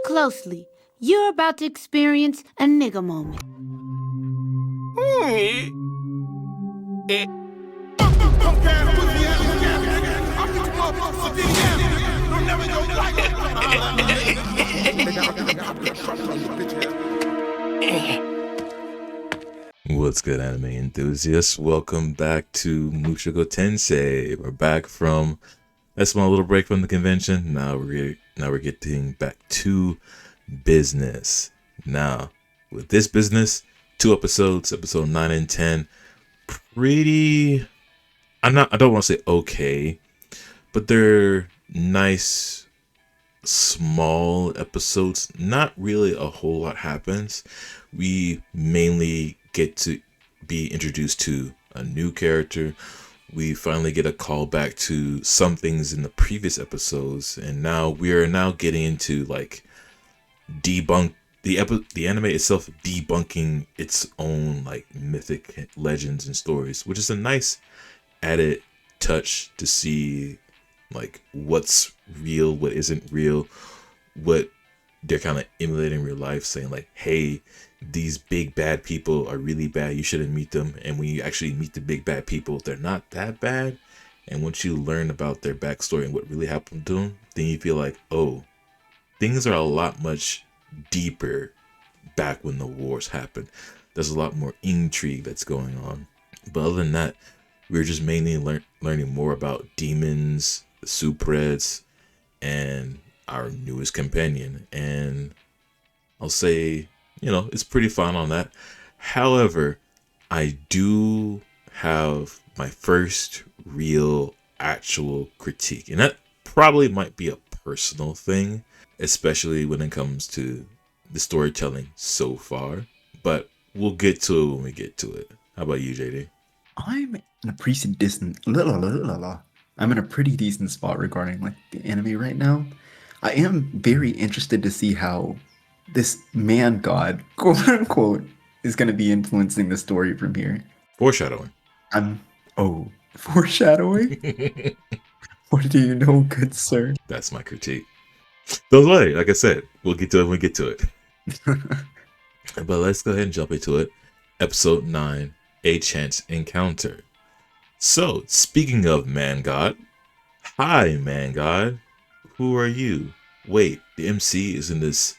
closely. You're about to experience a nigga moment. What's good, anime enthusiasts? Welcome back to Mushoku Tensei. We're back from a small little break from the convention. Now we're getting back to business. Now, with this business, 2 episodes, episode 9 and 10, pretty. I don't want to say okay, but they're nice, small episodes. Not really a whole lot happens. We mainly get to be introduced to a new character. We finally get a callback to some things in the previous episodes, and now we are getting into like debunk the anime itself, debunking its own like mythic legends and stories, which is a nice added touch to see like what's real, what isn't real, what they're kind of emulating real life, saying like, hey, these big bad people are really bad, you shouldn't meet them. And when you actually meet the big bad people, they're not that bad. And once you learn about their backstory and what really happened to them, then you feel like, oh, things are a lot much deeper back when the wars happened. There's a lot more intrigue that's going on. But other than that, we're just mainly learning more about demons, the Supreds, and our newest companion. And I'll say, it's pretty fun on that. However, I do have my first real actual critique, and that probably might be a personal thing, especially when it comes to the storytelling so far, but we'll get to it when we get to it. How about you, JD? I'm in a pretty decent spot regarding like the anime right now. I am very interested to see how this man god, quote unquote, is going to be influencing the story from here. Foreshadowing. Foreshadowing? What do you know, good sir? That's my critique. Don't worry, like I said, we'll get to it when we get to it. But let's go ahead and jump into it. Episode 9, A Chance Encounter. So, speaking of Man-God, hi Man-God, who are you? Wait, the MC is in this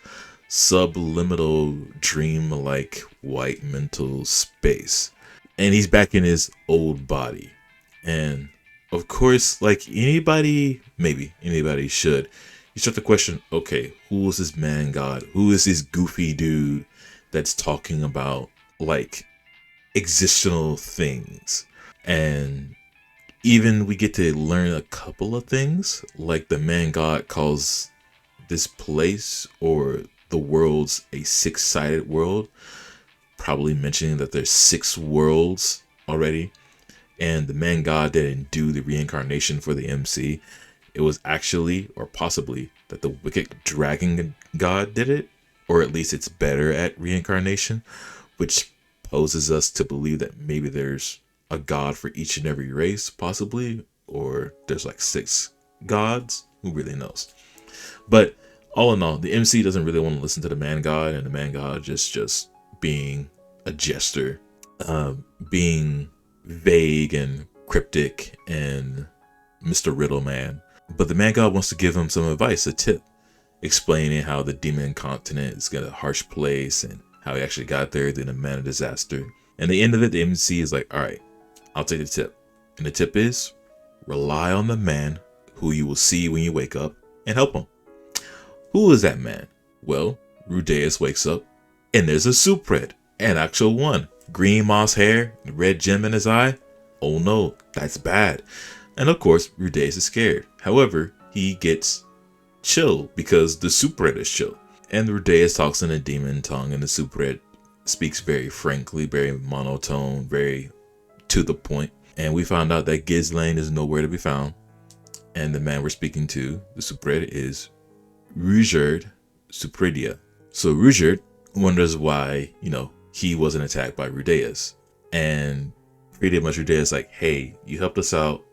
subliminal dream-like white mental space. And he's back in his old body. And of course, like maybe anybody should, you start to question, okay, who is this Man-God? Who is this goofy dude that's talking about like existential things? And even we get to learn a couple of things, like the Man-God calls this place or the world's a 6-sided world, probably mentioning that there's 6 worlds already. And the Man-God didn't do the reincarnation for the MC. It was actually, or possibly, that the wicked dragon god did it, or at least it's better at reincarnation, which poses us to believe that maybe there's a god for each and every race, possibly, or there's like 6 gods. Who really knows? But all in all, the MC doesn't really want to listen to the Man-God, and the Man-God just being a jester, being vague and cryptic and Mr. Riddle Man. But the Man-God wants to give him some advice, a tip, explaining how the demon continent is a harsh place and how he actually got there, then a man of disaster. And the end of it, the MC is like, all right, I'll take the tip. And the tip is, rely on the man who you will see when you wake up and help him. Who is that man? Well, Ruijerd wakes up and there's a Supred, an actual one. Green moss hair, red gem in his eye. Oh no, that's bad. And of course, Ruijerd is scared. However, he gets chill because the Supred is chill. And Ruijerd talks in a demon tongue, and the Supred speaks very frankly, very monotone, very to the point. And we found out that Ghislaine is nowhere to be found. And the man we're speaking to, the Supred, is Ruijerd Supredia. So Ruijerd wonders why, he wasn't attacked by Ruijerd. And pretty much Ruijerd's like, hey, you helped us out.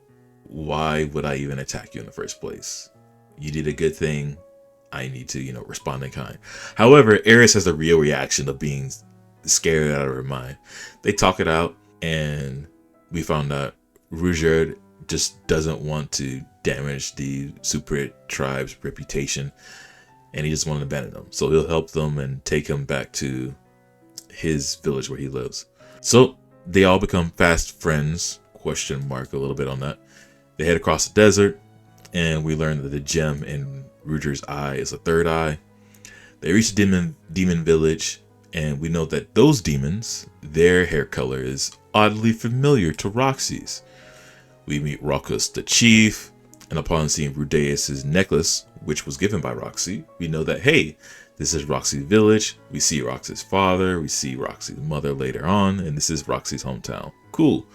Why would I even attack you in the first place? You did a good thing. I need to, respond in kind. However, Eris has a real reaction of being scared out of her mind. They talk it out, and we found out Ruijerd just doesn't want to damage the Super tribe's reputation, and he just wanted to abandon them. So he'll help them and take him back to his village where he lives. So they all become fast friends, a little bit on that. They head across the desert, and we learn that the gem in Ruijerd's eye is a third eye. They reach the demon village, and we know that those demons, their hair color is oddly familiar to Roxy's. We meet Raucus the chief, and upon seeing Rudeus' necklace, which was given by Roxy, we know that, hey, this is Roxy's village. We see Roxy's father, we see Roxy's mother later on, and this is Roxy's hometown. Cool.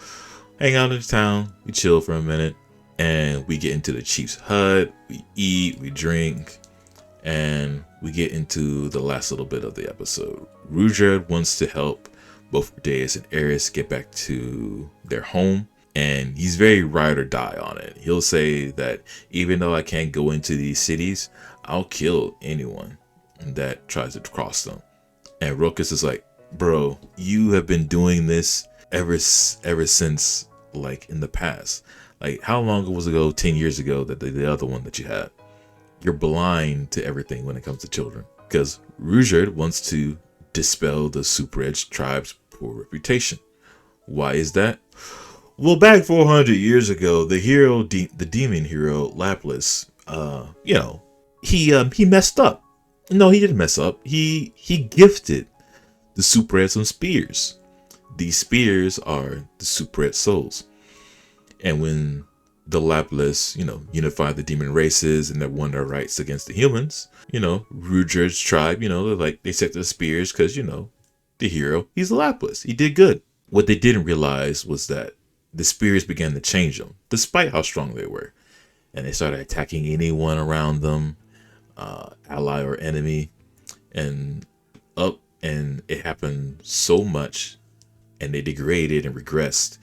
Hang out in the town, we chill for a minute, and we get into the chief's hut, we eat, we drink, and we get into the last little bit of the episode. Ruijerd wants to help both Rudeus and Eris get back to their home, and he's very ride or die on it. He'll say that even though I can't go into these cities, I'll kill anyone that tries to cross them. And Raucus is like, bro, you have been doing this ever since, like, in the past. Like, how long was ago, 10 years ago, that the other one that you had? You're blind to everything when it comes to children. Because Ruijerd wants to dispel the Super Edge tribe's poor reputation. Why is that? Well, back 400 years ago, the hero, the demon hero, Lapis, he messed up. No, he didn't mess up. He gifted the Super Ed some spears. These spears are the Super Ed souls. And when the Lapis, unified the demon races and they won their rights against the humans, Ruijerd's tribe, they set the spears because, the hero, he's a Lapis. He did good. What they didn't realize was that the spears began to change them, despite how strong they were. And they started attacking anyone around them, ally or enemy, and it happened so much, and they degraded and regressed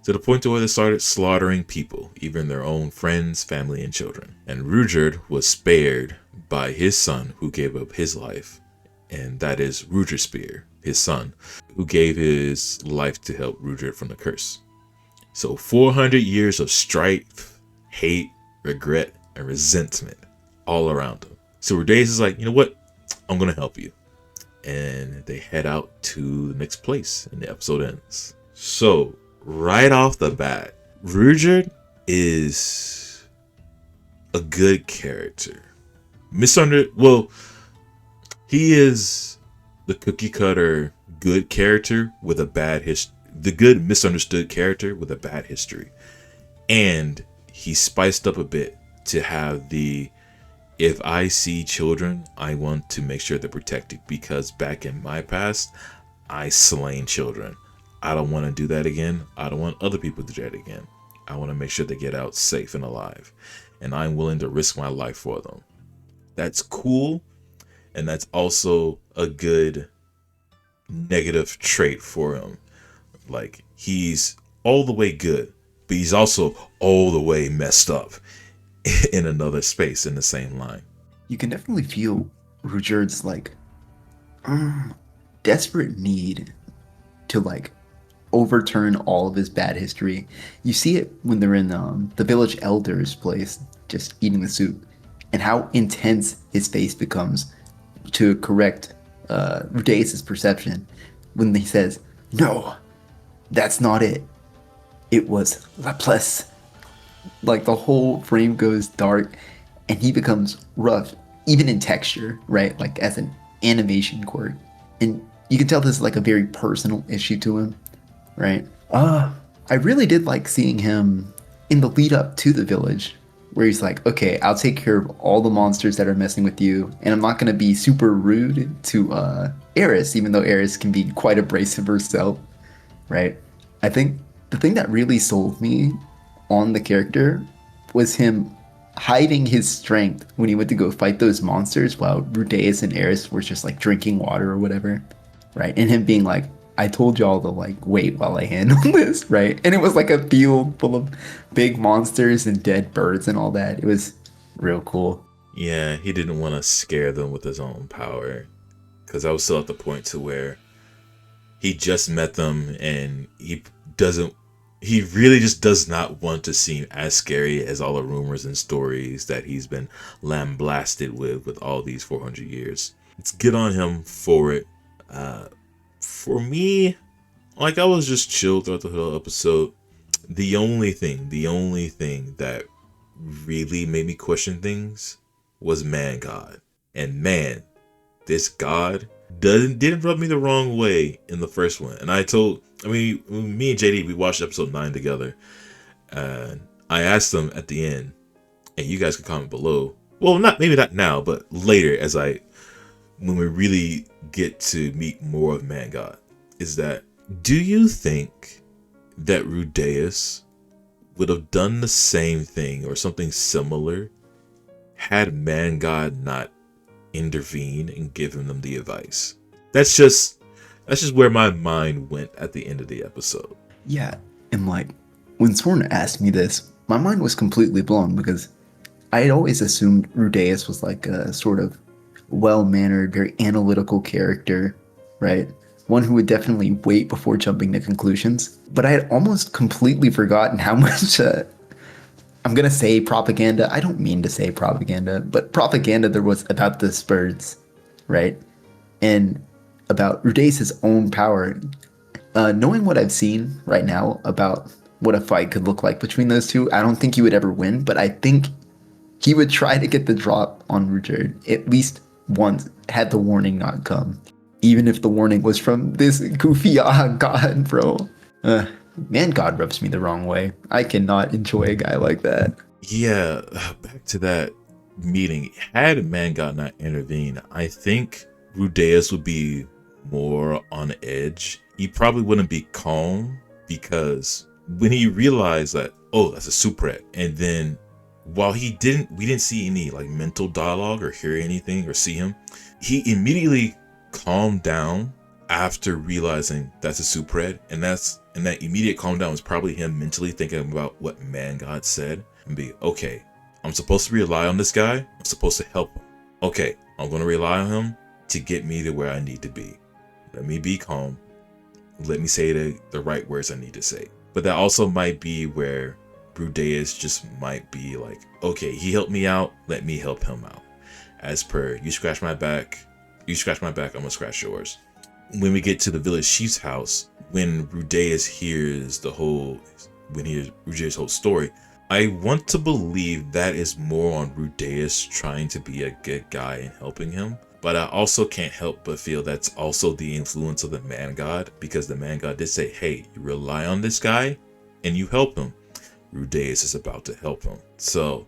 to the point to where they started slaughtering people, even their own friends, family, and children. And Ruijerd was spared by his son, who gave up his life, and that is Ruijerd Spear, his son, who gave his life to help Ruijerd from the curse. So 400 years of strife, hate, regret, and resentment all around him. So Rudeus is like, you know what? I'm going to help you. And they head out to the next place, and the episode ends. So, right off the bat, Ruijerd is a good character. He is the cookie cutter good character with a bad history. The good misunderstood character with a bad history. And he spiced up a bit to have if I see children, I want to make sure they're protected, because back in my past, I slain children. I don't want to do that again. I don't want other people to do that again. I want to make sure they get out safe and alive. And I'm willing to risk my life for them. That's cool. And that's also a good negative trait for him. Like, he's all the way good, but he's also all the way messed up in another space in the same line. You can definitely feel Ruijerd's desperate need to overturn all of his bad history. You see it when they're in the village elder's place, just eating the soup, and how intense his face becomes to correct Rudeus' perception when he says, "No, that's not it. It was Lapis." Like, the whole frame goes dark, and he becomes rough, even in texture, right? Like, as an animation quirk. And you can tell this is a very personal issue to him, right? I really did like seeing him in the lead up to the village, where he's like, okay, I'll take care of all the monsters that are messing with you, and I'm not going to be super rude to Eris, even though Eris can be quite abrasive herself, right? I think the thing that really sold me on the character was him hiding his strength when he went to go fight those monsters while Rudeus and Eris were just drinking water or whatever, right? And him being like, I told y'all to wait while I handle this, right? And it was a field full of big monsters and dead birds and all that. It was real cool. Yeah, he didn't want to scare them with his own power. Because I was still at the point to where he just met them and he really just does not want to seem as scary as all the rumors and stories that he's been lambasted with all these 400 years. Let's get on him for it. For me, like, I was just chill throughout the whole episode. The only thing that really made me question things was Man-God. And man, this God didn't rub me the wrong way in the first one. And me and JD, we watched episode 9 together. And I asked them at the end, and you guys can comment below. Well, maybe not now, but later when we really get to meet more of Man-God, is that, do you think that Rudeus would have done the same thing or something similar had Man-God not intervene and given them the advice? That's just where my mind went at the end of the episode. Yeah, and like when Sworn asked me this, my mind was completely blown because I had always assumed Rudeus was like a sort of well-mannered, very analytical character, right? One who would definitely wait before jumping to conclusions. But I had almost completely forgotten how much I'm going to say propaganda. I don't mean to say propaganda, but propaganda there was about the Spurs, right? And about Rudeus' own power. Knowing what I've seen right now about what a fight could look like between those two, I don't think he would ever win, but I think he would try to get the drop on Ruijerd at least once, had the warning not come. Even if the warning was from this goofy god, bro. Man-God rubs me the wrong way. I cannot enjoy a guy like that. Yeah, back to that meeting. Had Man-God not intervened, I think Rudeus would be more on edge. He probably wouldn't be calm, because when he realized that, oh, that's a Supret, and then while we didn't see any like mental dialogue or hear anything or see him, he immediately calmed down after realizing that's a Supret, and that immediate calm down was probably him mentally thinking about what Man-God said and be, okay, I'm supposed to rely on this guy. I'm supposed to help him. Okay, I'm going to rely on him to get me to where I need to be. Let me be calm. Let me say the right words I need to say. But that also might be where Rudeus just might be like, okay, he helped me out, let me help him out. As per, you scratch my back, I'm gonna scratch yours. When we get to the village chief's house, when Rudeus hears Rudeus' whole story, I want to believe that is more on Rudeus trying to be a good guy and helping him. But I also can't help but feel that's also the influence of the Man-God, because the Man-God did say, hey, you rely on this guy and you help him. Rudeus is about to help him. So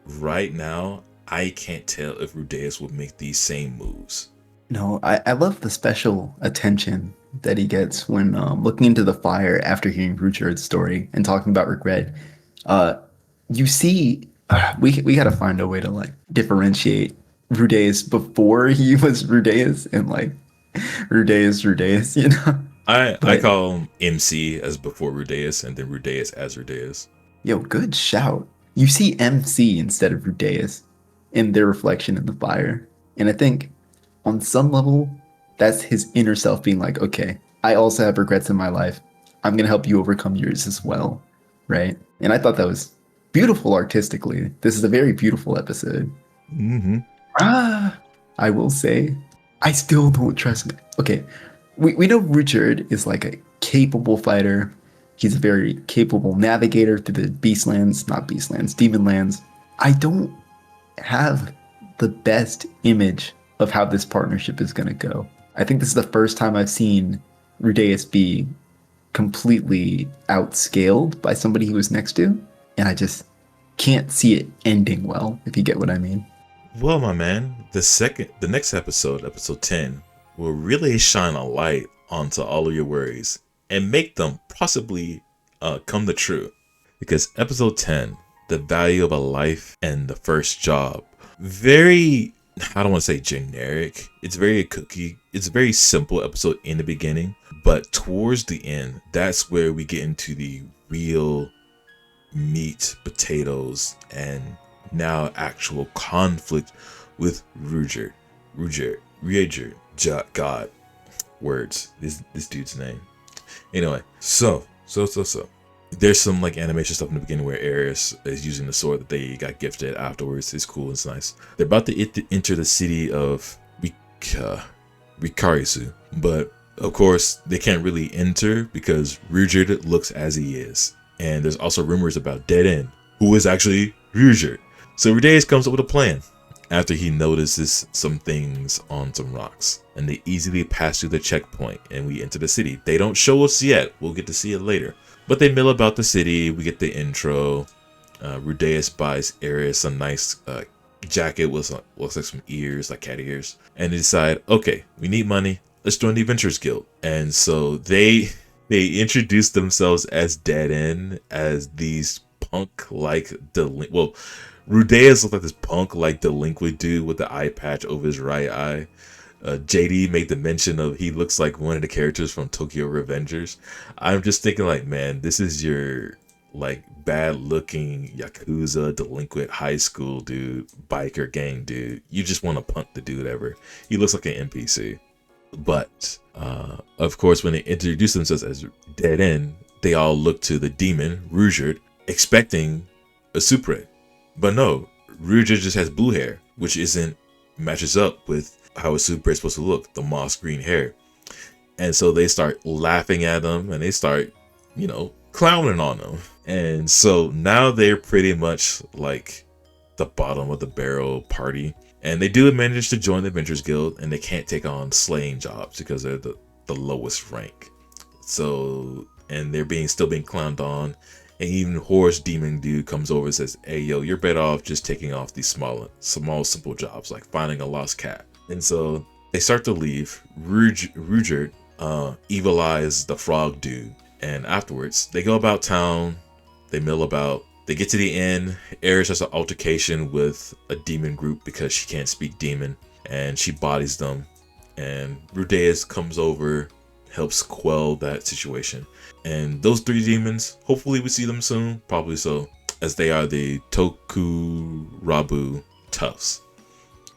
right now, I can't tell if Rudeus will make these same moves. No, I love the special attention that he gets when looking into the fire after hearing Ruijerd's story and talking about regret. You see, we got to find a way to like differentiate Rudeus before he was Rudeus and like Rudeus, you know? I call him MC as before Rudeus, and then Rudeus as Rudeus. Yo, good shout. You see MC instead of Rudeus in their reflection in the fire. And I think on some level, that's his inner self being like, okay, I also have regrets in my life. I'm going to help you overcome yours as well. Right? And I thought that was beautiful artistically. This is a very beautiful episode. Mm-hmm. I will say, I still don't trust him. Okay, we know Ruijerd is like a capable fighter. He's a very capable navigator through the demon lands. I don't have the best image of how this partnership is going to go. I think this is the first time I've seen Rudeus be completely outscaled by somebody he was next to, and I just can't see it ending well, if you get what I mean. Well, my man, the next episode, episode 10, will really shine a light onto all of your worries and make them possibly come to true. Because episode 10, the value of a life and the first job, very, I don't want to say generic. It's very cookie. It's a very simple episode in the beginning, but towards the end, that's where we get into the real meat, potatoes, and now actual conflict with Ruijerd, God, words, this dude's name. Anyway, so. There's some like animation stuff in the beginning where Ares is using the sword that they got gifted afterwards. It's cool, it's nice. They're about to enter the city of Rikarisu, but of course they can't really enter because Ruijerd looks as he is. And there's also rumors about Dead End, who is actually Ruijerd. So Rudeus comes up with a plan after he notices some things on some rocks, and they easily pass through the checkpoint and we enter the city. They don't show us yet, we'll get to see it later. But they mill about the city. We get the intro. Rudeus buys Ares a nice jacket with looks like some ears, like cat ears. And they decide, okay, we need money. Let's join the Adventurers Guild. And so they introduce themselves as Dead End, as these punk-like Rudeus looks like this punk-like delinquent dude with the eye patch over his right eye. JD made the mention of he looks like one of the characters from Tokyo Revengers. I'm just thinking like, man, this is your like bad looking Yakuza delinquent high school dude, biker gang dude. You just want to punk the dude ever. He looks like an NPC. But of course, when they introduce themselves as Dead End, they all look to the demon, Ruijerd, expecting a Supre. But no, Ruijerd just has blue hair, which matches up with how a Supre is supposed to look, the moss green hair. And so they start laughing at them and they start, clowning on them. And so now they're pretty much like the bottom of the barrel party. And they do manage to join the Adventurers Guild, and they can't take on slaying jobs because they're the lowest rank. So, and they're still being clowned on. And even Horse Demon dude comes over and says, hey, yo, you're better off just taking off these small, simple jobs like finding a lost cat. And so they start to leave. Ruijerd evil eyes the frog dude. And afterwards, they go about town. They mill about. They get to the inn. Ares has an altercation with a demon group because she can't speak demon. And she bodies them. And Rudeus comes over, helps quell that situation. And those three demons, hopefully we see them soon. Probably so. As they are the Tokurabu Toughs.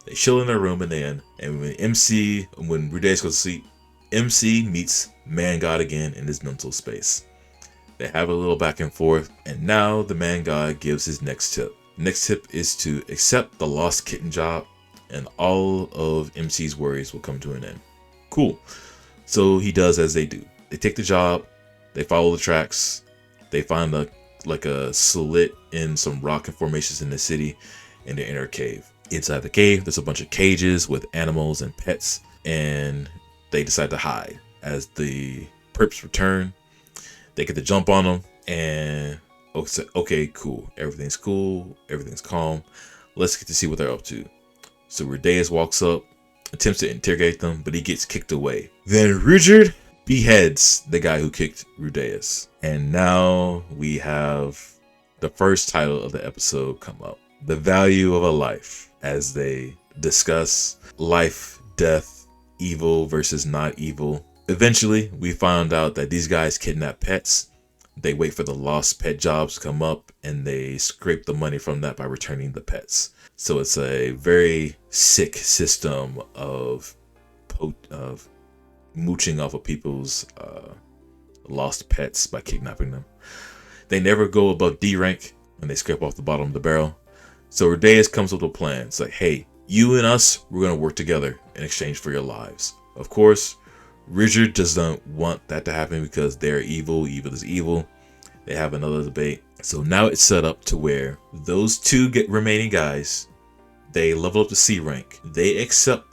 They chill in their room in the inn, and when Rudeus goes to sleep, MC meets Man-God again in his mental space. They have a little back and forth, and now the Man-God gives his next tip. Next tip is to accept the lost kitten job, and all of MC's worries will come to an end. Cool. So he does as they do. They take the job, they follow the tracks, they find a slit in some rock formations in the city, and they enter a cave. Inside the cave, there's a bunch of cages with animals and pets, and they decide to hide. As the perps return, they get to jump on them, and okay, cool. Everything's cool, everything's calm. Let's get to see what they're up to. So Rudeus walks up, attempts to interrogate them, but he gets kicked away. Then Ruijerd beheads the guy who kicked Rudeus. And now we have the first title of the episode come up. The value of a life, as they discuss life, death, evil versus not evil. Eventually, we found out that these guys kidnap pets. They wait for the lost pet jobs to come up, and they scrape the money from that by returning the pets. So it's a very sick system of mooching off of people's lost pets by kidnapping them. They never go above D rank, and they scrape off the bottom of the barrel. So Rudeus comes up with a plan. It's like, hey, you and us, we're going to work together in exchange for your lives. Of course, Ruijerd doesn't want that to happen because they're evil. Evil is evil. They have another debate. So now it's set up to where those two remaining guys, they level up to C rank. They accept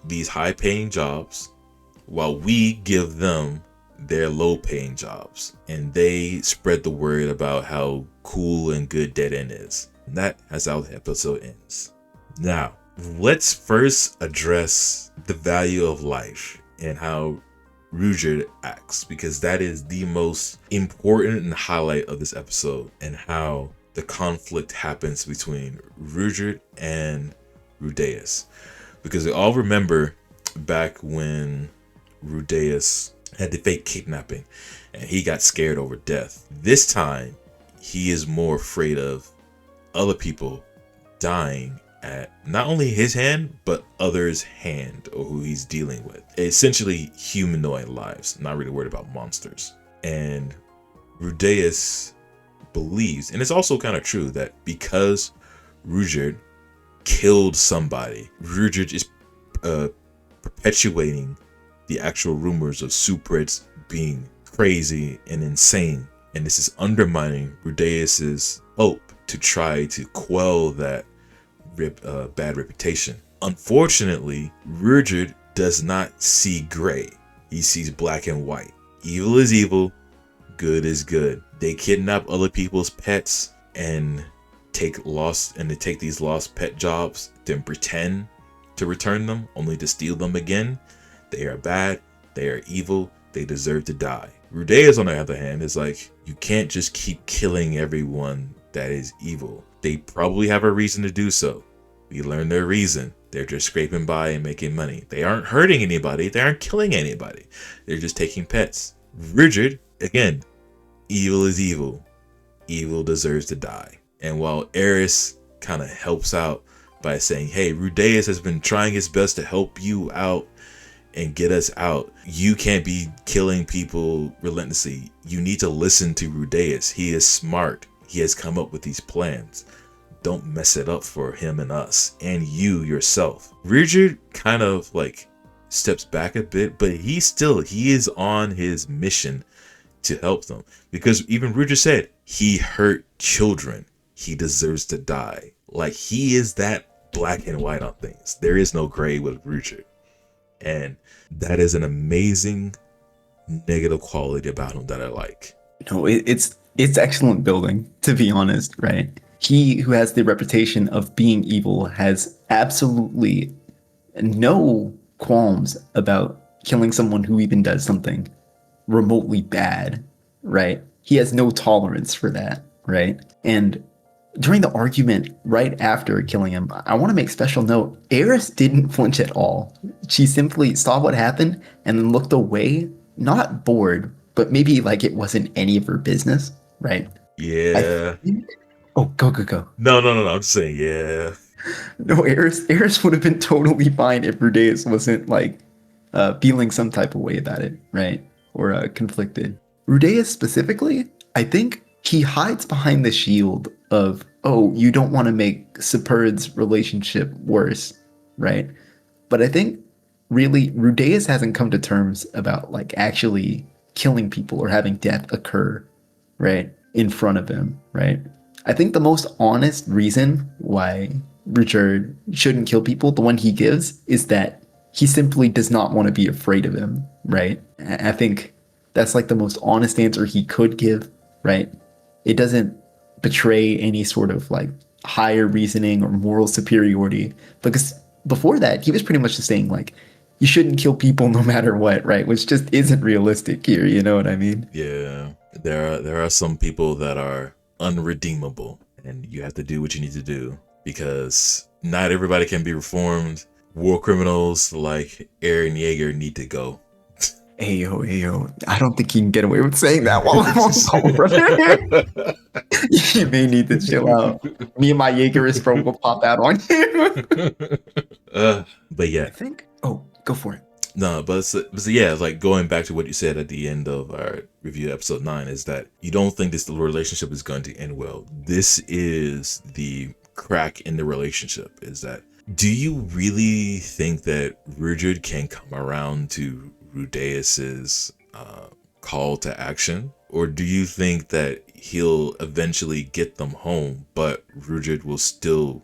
these high-paying jobs while we give them their low-paying jobs. And they spread the word about how cool and good Dead End is. And that is how the episode ends. Now, let's first address the value of life and how Ruijerd acts, because that is the most important highlight of this episode, and how the conflict happens between Ruijerd and Rudeus. Because we all remember back when Rudeus had the fake kidnapping and he got scared over death. This time, he is more afraid of other people dying at not only his hand, but others' hand, or who he's dealing with. Essentially humanoid lives, not really worried about monsters. And Rudeus believes, and it's also kind of true, that because Ruijerd killed somebody, Ruijerd is perpetuating the actual rumors of Suprets being crazy and insane. And this is undermining Rudeus's hope to try to quell that bad reputation. Unfortunately, Ruijerd does not see gray. He sees black and white. Evil is evil, good is good. They kidnap other people's pets and take these lost pet jobs, then pretend to return them, only to steal them again. They are bad, they are evil, they deserve to die. Rudeus, on the other hand, is like, you can't just keep killing everyone that is evil. They probably have a reason to do so. We learn their reason. They're just scraping by and making money. They aren't hurting anybody. They aren't killing anybody. They're just taking pets. Ruijerd, again, evil is evil. Evil deserves to die. And while Eris kind of helps out by saying, hey, Rudeus has been trying his best to help you out and get us out. You can't be killing people relentlessly. You need to listen to Rudeus. He is smart. He has come up with these plans. Don't mess it up for him and us and you yourself. Ruijerd kind of like steps back a bit, but he is on his mission to help them, because even Ruijerd said he hurt children. He deserves to die. Like, he is that black and white on things. There is no gray with Ruijerd. And that is an amazing negative quality about him that I like. No, it's excellent building, to be honest, right? He who has the reputation of being evil has absolutely no qualms about killing someone who even does something remotely bad, right? He has no tolerance for that, right? And during the argument right after killing him, I want to make special note, Eris didn't flinch at all. She simply saw what happened and then looked away, not bored, but maybe like it wasn't any of her business, right? Yeah. Oh, go. No. I'm just saying, yeah. No, Eris would have been totally fine if Rudeus wasn't like feeling some type of way about it, right? Or conflicted. Rudeus specifically, I think he hides behind the shield of, oh, you don't want to make Superd's relationship worse, right? But I think really Rudeus hasn't come to terms about like actually killing people or having death occur, right, in front of him, right? I think the most honest reason why Ruijerd shouldn't kill people, the one he gives, is that he simply does not want to be afraid of him, right? I think that's like the most honest answer he could give, right? It doesn't betray any sort of like higher reasoning or moral superiority, because before that he was pretty much just saying like, you shouldn't kill people no matter what, right? Which just isn't realistic here, you know what I mean? Yeah, there are some people that are unredeemable, and you have to do what you need to do, because not everybody can be reformed. War criminals like Eren Yeager need to go. Hey yo, I don't think you can get away with saying that while I'm on call, brother. You may need to chill out. Me and my Jaegerist bro will pop out on you. But yeah, I think. Oh, go for it. No, but yeah, like going back to what you said at the end of our review, episode 9, is that you don't think this relationship is going to end well. This is the crack in the relationship. Is that, do you really think that Ruijerd can come around to Rudeus's call to action, or do you think that he'll eventually get them home, but Ruijerd will still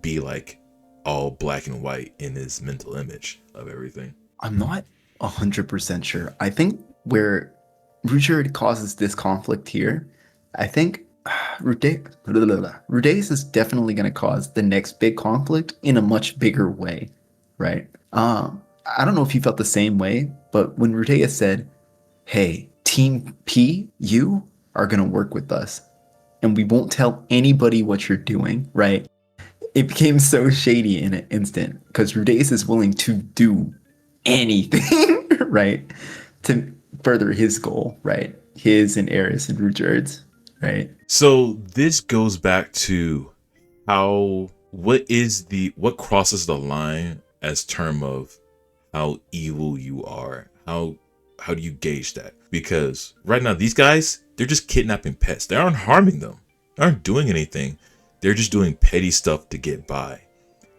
be like all black and white in his mental image of everything? I'm not 100% sure. I think where Ruijerd causes this conflict here, I think Rudeus is definitely going to cause the next big conflict in a much bigger way, right? I don't know if you felt the same way, but when Rudeus said, hey, Team P, you are going to work with us, and we won't tell anybody what you're doing, right? It became so shady in an instant, because Rudeus is willing to do anything, right, to further his goal, right? His and Eris and Ruijerd's, right? So this goes back to how what crosses the line as term of how evil you are? How do you gauge that? Because right now these guys, they're just kidnapping pets. They aren't harming them. They aren't doing anything. They're just doing petty stuff to get by.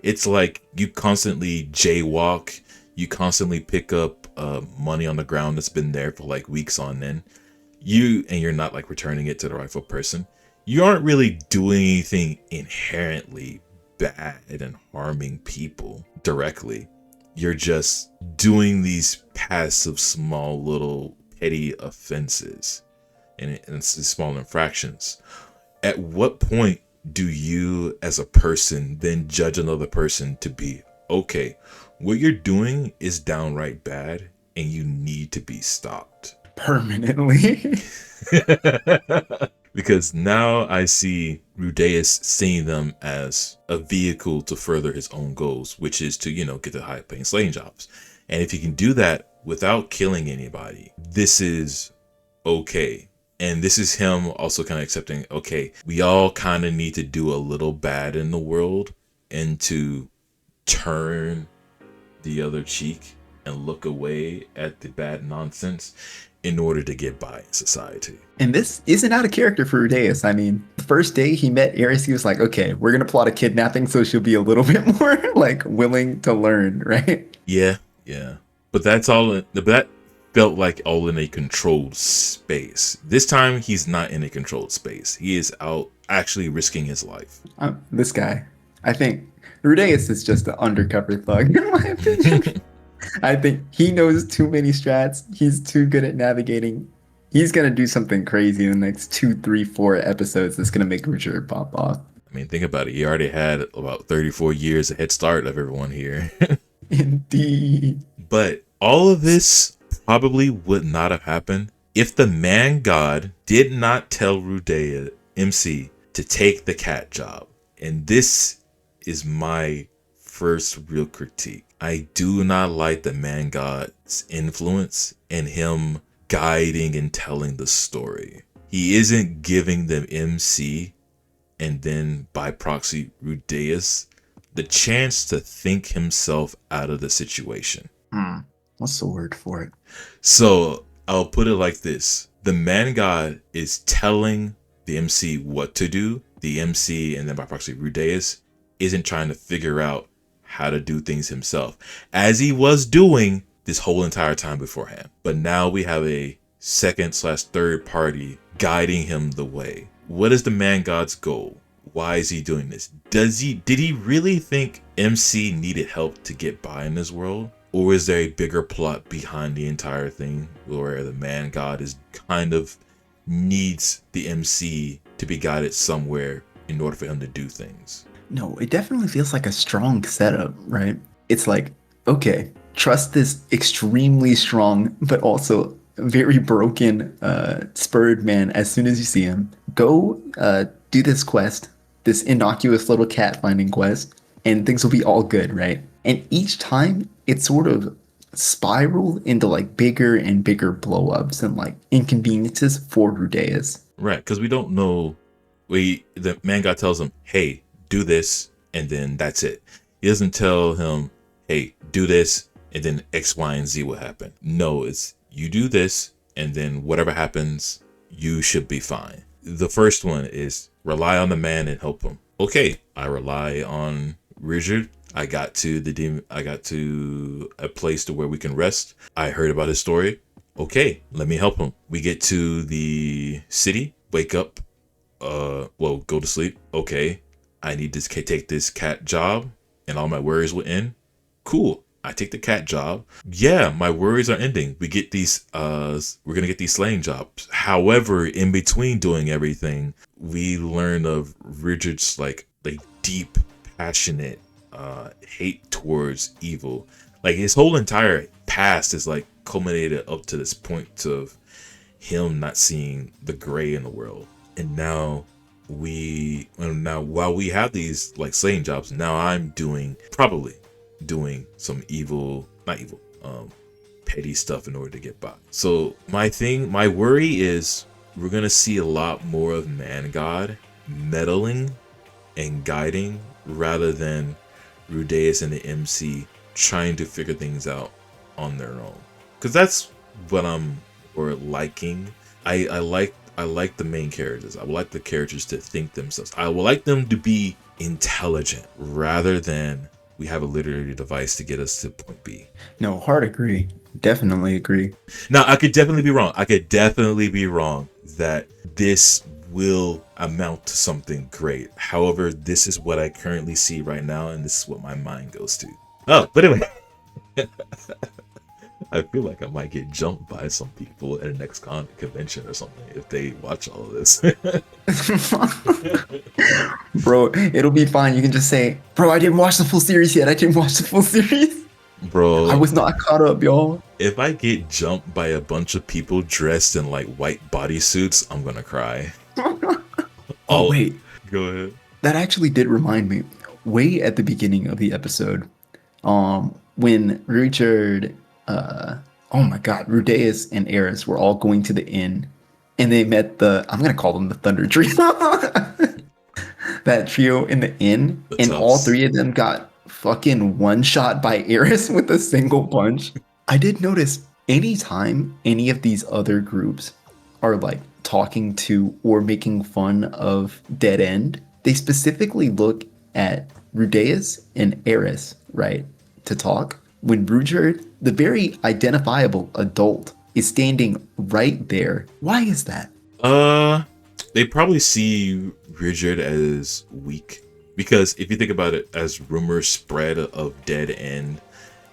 It's like you constantly jaywalk, you constantly pick up money on the ground that's been there for like weeks on end. You're not like returning it to the rightful person. You aren't really doing anything inherently bad and harming people directly. You're just doing these passive small little petty offenses and small infractions. At what point do you as a person then judge another person to be, okay, what you're doing is downright bad and you need to be stopped? Permanently. Because now I see Rudeus seeing them as a vehicle to further his own goals, which is to, get the high paying slaying jobs. And if he can do that without killing anybody, this is okay. And this is him also kind of accepting, okay, we all kind of need to do a little bad in the world and to turn the other cheek and look away at the bad nonsense in order to get by in society. And this isn't out of character for Rudeus. I mean, the first day he met Eris, he was like, okay, we're going to plot a kidnapping so she'll be a little bit more like willing to learn, right? Yeah. But that felt like all in a controlled space. This time he's not in a controlled space. He is out actually risking his life. This guy, I think Rudeus is just an undercover thug, in my opinion. I think he knows too many strats. He's too good at navigating. He's going to do something crazy in the next 2, 3, 4 episodes that's going to make Ruijerd pop off. I mean, think about it. He already had about 34 years of head start of everyone here. Indeed. But all of this probably would not have happened if the Man-God did not tell Rudeus, MC, to take the cat job. And this is my first real critique. I do not like the Man-God's influence and him guiding and telling the story. He isn't giving them MC and then by proxy Rudeus the chance to think himself out of the situation. What's the word for it? So I'll put it like this. The Man-God is telling the MC what to do. The MC and then by proxy Rudeus isn't trying to figure out how to do things himself, as he was doing this whole entire time beforehand. But now we have a second/third party guiding him the way. What is the Man-God's goal? Why is he doing this? Did he really think MC needed help to get by in this world? Or is there a bigger plot behind the entire thing where the Man-God is kind of needs the MC to be guided somewhere in order for him to do things? No, it definitely feels like a strong setup, right? It's like, okay, trust this extremely strong, but also very broken, spurred man as soon as you see him. Go do this quest, this innocuous little cat finding quest, and things will be all good, right? And each time it sort of spiraled into like bigger and bigger blow-ups and like inconveniences for Rudeus. Right, because we don't know. The Man-God tells him, hey, do this, and then that's it. He doesn't tell him, hey, do this, and then X, Y, and Z will happen. No, it's you do this, and then whatever happens, you should be fine. The first one is rely on the man and help him. Okay, I rely on Ruijerd. I got to a place to where we can rest. I heard about his story. Okay, let me help him. We get to the city, wake up, go to sleep. Okay, I need to take this cat job and all my worries will end. Cool. I take the cat job. Yeah, my worries are ending. We get these, we're going to get these slaying jobs. However, in between doing everything, we learn of Ruijerd's like deep, passionate, hate towards evil. Like his whole entire past is like culminated up to this point of him not seeing the gray in the world. And now while we have these like slaying jobs, now I'm probably doing some petty stuff in order to get by. So my worry is we're gonna see a lot more of Man-God meddling and guiding rather than Rudeus and the MC trying to figure things out on their own. Because that's what or liking. I like the main characters. I would like the characters to think themselves. I would like them to be intelligent rather than we have a literary device to get us to point B. No, hard agree. Definitely agree. Now, I could definitely be wrong. I could definitely be wrong that this will amount to something great. However, this is what I currently see right now, and this is what my mind goes to. Oh, but anyway. I feel like I might get jumped by some people at a next convention or something if they watch all of this. Bro, it'll be fine. You can just say, bro, I didn't watch the full series yet. I didn't watch the full series. Bro, I was not caught up, y'all. If I get jumped by a bunch of people dressed in like white bodysuits, I'm gonna cry. Oh, wait. Go ahead. That actually did remind me. Way at the beginning of the episode, when Ruijerd, oh my god, Rudeus and Eris were all going to the inn, and they met I'm gonna call them the Thunder Trio. That trio in the inn, and all three of them got fucking one shot by Eris with a single punch. I did notice anytime any of these other groups are like talking to or making fun of Dead End, they specifically look at Rudeus and Eris, right, to talk. When Ruijerd, the very identifiable adult, is standing right there. Why is that? They probably see Ruijerd as weak. Because if you think about it, as rumors spread of Dead End,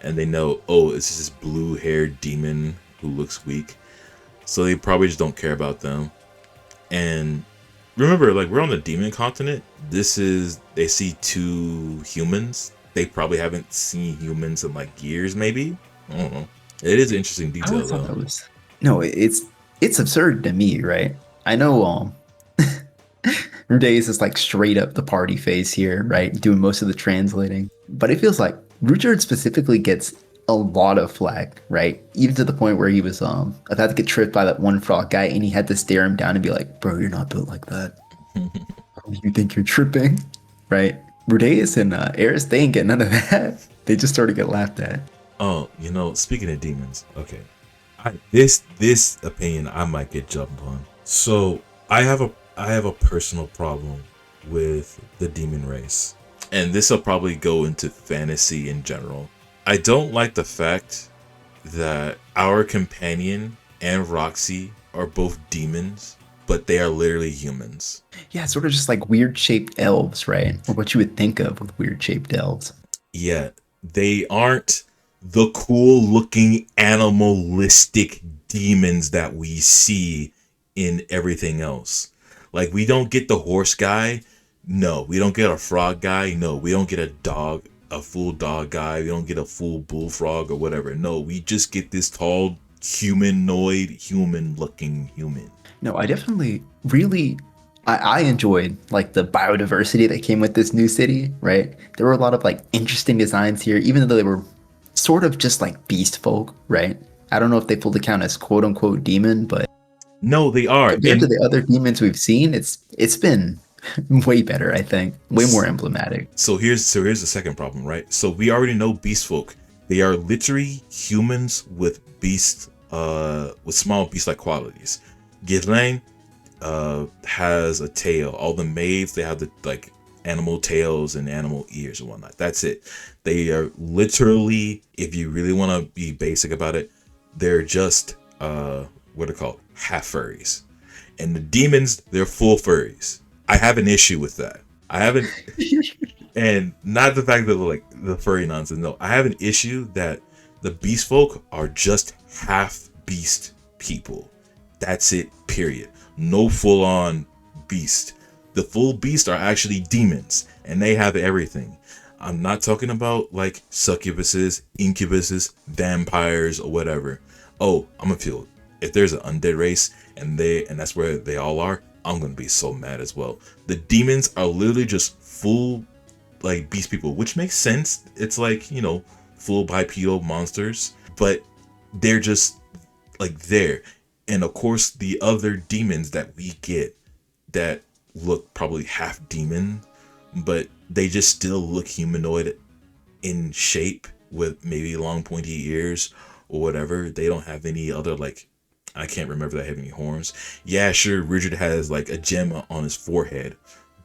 and they know, oh, it's this blue-haired demon who looks weak. So they probably just don't care about them. And remember, like, we're on the demon continent. They see two humans. They probably haven't seen humans in like years, maybe. I don't know. It is an interesting detail, though. No, it's absurd to me, right? I know Rudeus is like straight up the party face here, right? Doing most of the translating. But it feels like Ruijerd specifically gets a lot of flack, right? Even to the point where he was about to get tripped by that one frog guy, and he had to stare him down and be like, bro, you're not built like that. You think you're tripping, right? Rudeus and Eris, they ain't get none of that. They just started to get laughed at. Oh, speaking of demons, okay. This opinion I might get jumped on. So I have a personal problem with the demon race. And this will probably go into fantasy in general. I don't like the fact that our companion and Roxy are both demons, but they are literally humans. Yeah, sort of just like weird shaped elves, right? Or what you would think of with weird shaped elves. Yeah, they aren't the cool looking animalistic demons that we see in everything else. Like, we don't get the horse guy. No, we don't get a frog guy. No, we don't get a full dog guy. We don't get a full bullfrog or whatever. No, we just get this tall, humanoid, human-looking human. No, I definitely really, I enjoyed like the biodiversity that came with this new city, right? There were a lot of like interesting designs here, even though they were sort of just like beast folk, right? I don't know if they fully count as quote unquote demon, but no, they are. Compared to the other demons we've seen, it's been way better, I think. Way more emblematic. So here's the second problem, right? So we already know beast folk. They are literally humans with small beast-like qualities. Ghislaine has a tail. All the maids, they have the like animal tails and animal ears and whatnot. That's it. They are literally, if you really want to be basic about it, they're just what are called half furries. And the demons, they're full furries. I have an issue with that. I haven't, and not the fact that like the furry nonsense. No, I have an issue that the beast folk are just half beast people. That's it, period. No full on beast. The full beast are actually demons, and they have everything. I'm not talking about like succubuses, incubuses, vampires, or whatever. Oh, I'm gonna feel if there's an undead race and that's where they all are, I'm gonna be so mad as well. The demons are literally just full like beast people, which makes sense. It's like, full bipedal monsters, but they're just like there. And of course, the other demons that we get that look probably half demon, but they just still look humanoid in shape with maybe long pointy ears or whatever. They don't have any other like, I can't remember that having any horns. Yeah, sure, Ruijerd has like a gem on his forehead,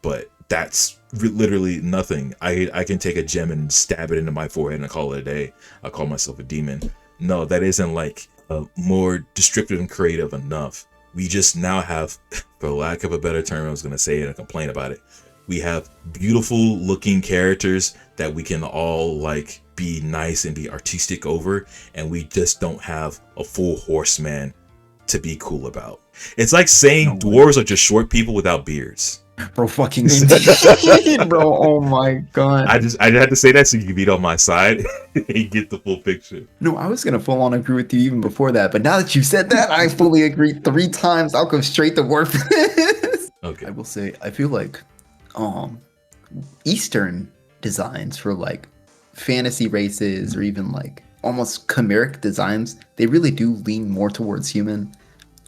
but that's literally nothing. I can take a gem and stab it into my forehead and call it a day. I call myself a demon. No, that isn't like more descriptive and creative enough. We just now have, for lack of a better term, I was gonna say it and complain about it. We have beautiful looking characters that we can all like be nice and be artistic over, and we just don't have a full horseman to be cool about. It's like saying dwarves are just short people without beards. Bro, fucking indeed, bro. Oh my god. I had to say that so you can be on my side and get the full picture. No, I was gonna full on agree with you even before that, but now that you said that, I fully agree 3 times. I'll go straight to worthless. Okay. I will say, I feel like Eastern designs for like fantasy races or even like almost chimeric designs, they really do lean more towards human.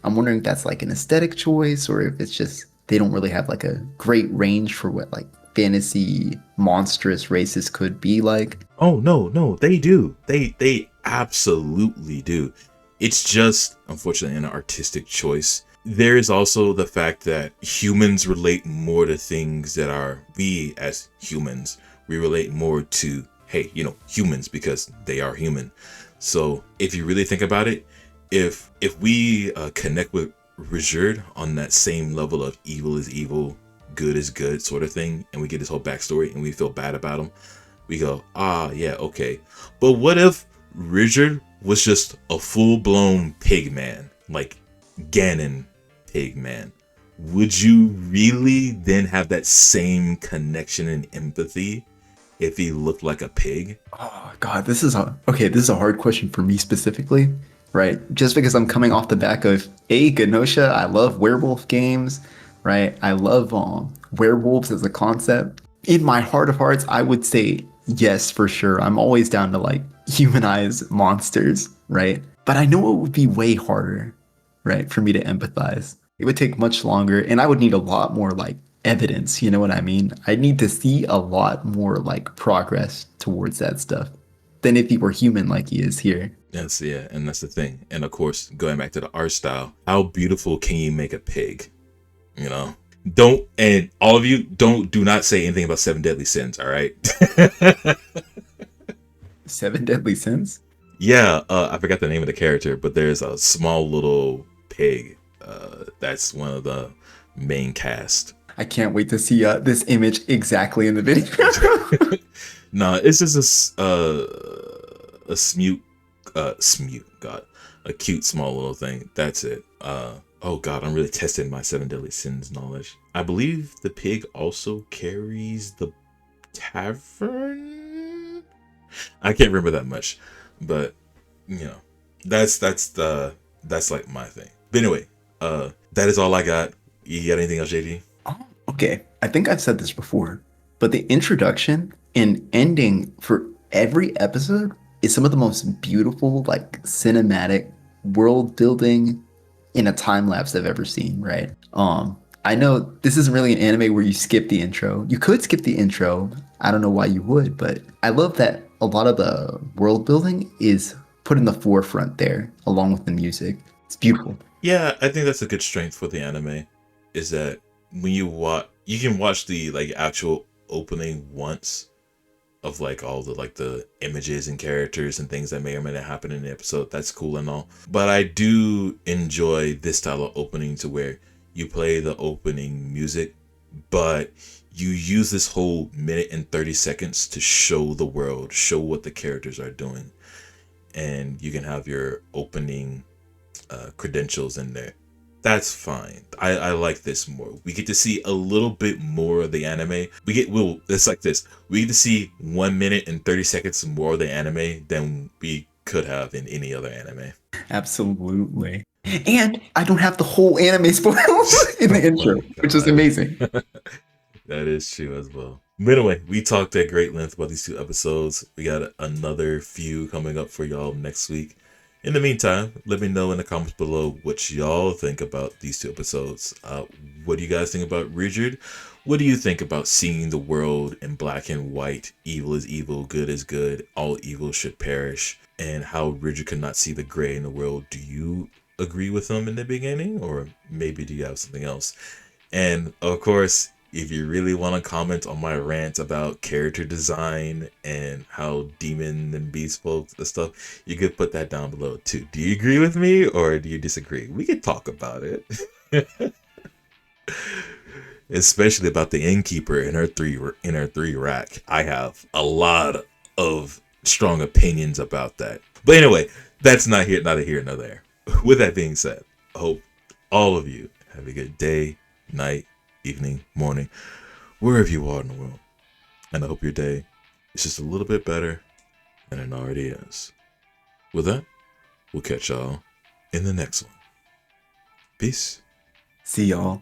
I'm wondering if that's like an aesthetic choice or if it's just they don't really have like a great range for what like fantasy monstrous races could be like. Oh no, they do. They absolutely do. It's just unfortunately an artistic choice. There is also the fact that humans relate more to things that are, we as humans, we relate more to, hey, humans because they are human. So if you really think about it, if we connect with Ruijerd on that same level of evil is evil, good is good sort of thing, and we get his whole backstory and we feel bad about him, we go, yeah, okay. But what if Ruijerd was just a full-blown pig man, like Ganon pig man? Would you really then have that same connection and empathy if he looked like a pig? Oh god, this is a hard question for me specifically, right? Just because I'm coming off the back of Genosha, I love werewolf games, right? I love werewolves as a concept. In my heart of hearts, I would say yes for sure. I'm always down to like humanize monsters, right? But I know it would be way harder, right, for me to empathize. It would take much longer, and I would need a lot more like evidence, you know what I mean? I need to see a lot more like progress towards that stuff than if he were human like he is here. That's the thing. And of course, going back to the art style, how beautiful can you make a pig? Don't, and all of you do not say anything about 7 Deadly Sins, all right? 7 Deadly Sins? Yeah, I forgot the name of the character, but there's a small little pig. That's one of the main cast. I can't wait to see this image exactly in the video. No, it's just a cute small little thing. That's it. Oh god, I'm really testing my 7 Deadly Sins knowledge. I believe the pig also carries the tavern. I can't remember that much, but that's like my thing. But anyway, that is all I got. You got anything else, JD? Oh, okay. I think I've said this before, but the introduction and ending for every episode is some of the most beautiful, like cinematic world building in a time lapse I've ever seen, right? I know this isn't really an anime where you skip the intro. You could skip the intro. I don't know why you would, but I love that a lot of the world building is put in the forefront there along with the music. It's beautiful. Yeah, I think that's a good strength for the anime, is that when you can watch the like actual opening once of like all the like the images and characters and things that may or may not happen in the episode. That's cool and all, but I do enjoy this style of opening to where you play the opening music, but you use this whole minute and 30 seconds to show the world, show what the characters are doing, and you can have your opening credentials in there. That's fine. I like this more. We get to see a little bit more of the anime. It's like this. We get to see 1 minute and 30 seconds more of the anime than we could have in any other anime. Absolutely. And I don't have the whole anime spoiled in the intro, which is amazing. That is true as well. But anyway, we talked at great length about these 2 episodes. We got another few coming up for y'all next week. In the meantime, let me know in the comments below what y'all think about these 2 episodes. What do you guys think about Ruijerd? What do you think about seeing the world in black and white? Evil is evil, good is good, all evil should perish, and how Ruijerd could not see the gray in the world. Do you agree with him in the beginning, or maybe do you have something else? And of course, if you really want to comment on my rant about character design and how demon and beast folks and stuff, you could put that down below too. Do you agree with me or do you disagree? We could talk about it. Especially about the innkeeper in her three rack. I have a lot of strong opinions about that. But anyway, that's neither here nor there. With that being said, I hope all of you have a good day, night, evening, morning, wherever you are in the world. And I hope your day is just a little bit better than it already is. With that, we'll catch y'all in the next one. Peace. See y'all.